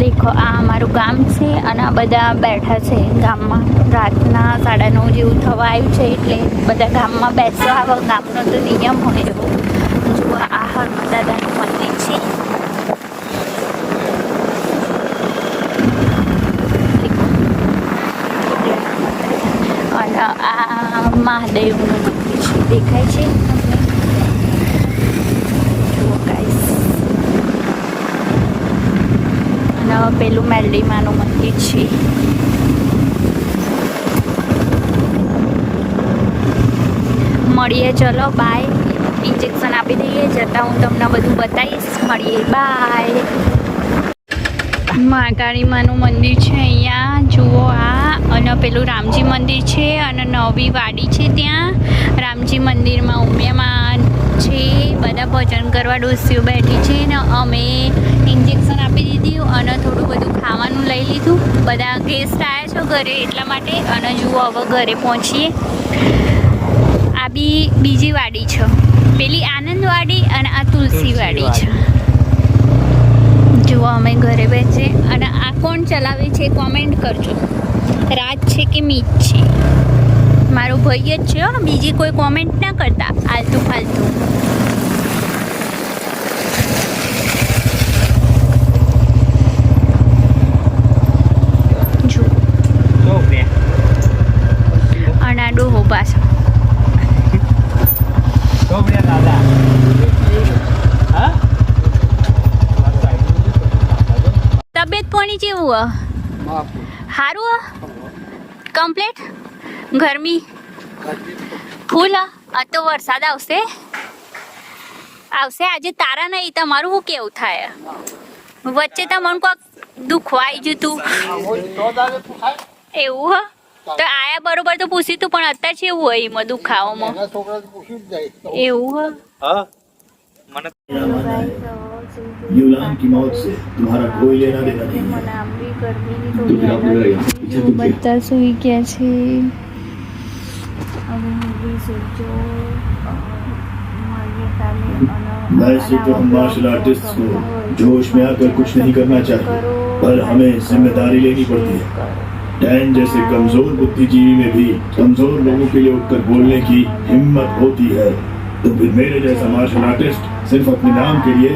દેખો આ અમારું ગામ છે અને આ બધા બેઠા છે ગામમાં. રાતના 9:30 જેવું થવા આવ્યું છે એટલે બધા ગામમાં બેસવા આવે. ગામનો તો નિયમ હોય એવો. જુઓ આ હનુમાન દાદાનું મંદિર છે. અને આ મહાદેવનું મંદિર છે, દેખાય છે જુઓ ગાઈસ. અને પેલું મેરડીમાનું મંદિર છે. મળીએ, ચલો બાય. ઇન્જેક્શન આપી દઈએ, જતાં હું તમને બધું બતાવીશ. મળીએ, બાય. મહાકાળી માનું મંદિર છે અહીંયા જુઓ આ. અને પેલું રામજી મંદિર છે અને નવી વાડી છે ત્યાં. રામજી મંદિરમાં ઉમિયામાં છે. બધા ભજન કરવા ડોસીઓ બેઠી છે ને અમે ઇન્જેક્શન આપી દીધું અને થોડું બધું ખાવાનું લઈ લીધું. બધા ગેસ્ટ આવ્યા છો ઘરે એટલા માટે. અને જુઓ હવે ઘરે પહોંચીએ. આ બીજી વાડી છે, પેલી આનંદવાડી અને આ તુલસીવાડી છે. જુઓ અમે ઘરે બેસે. અને આ કોણ ચલાવે છે કોમેન્ટ કરજો. રાજ છે કે મીત છે? મારો ભાઈ જ છે. બીજી કોઈ કોમેન્ટ ના કરતા આલતુ ફાલતુ. જો અને આ ડોહો પાછો. તબિયત પાણી કેવું? સારું? કમ્પ્લીટ? ગરમી ફૂલ? આ તો વરસાદ આવશે. આજે તારા નહીં. તમારું શું કેવું થાય? વચ્ચે તમને કોઈક દુખવાઈ જતું એવું? તો આયા બરોબર તો પૂછ્યું તું, પણ અત્યારે છે એવું હોય એમાં દુખાવામાં એવું? युलान की मौत से तुम्हारा कोई लेना देना नहीं है. બધા સુઈ ગયા છે. वैसे तो हम मार्शल आर्टिस्ट को जोश में आकर कुछ नहीं करना चाहिए, पर हमें जिम्मेदारी लेनी पड़ती है. डैन जैसे कमजोर बुद्धिजीवी में भी कमजोर लोगों के लिए उठकर बोलने की हिम्मत होती है. तो फिर मेरे जैसा मार्शल आर्टिस्ट सिर्फ अपने नाम के लिए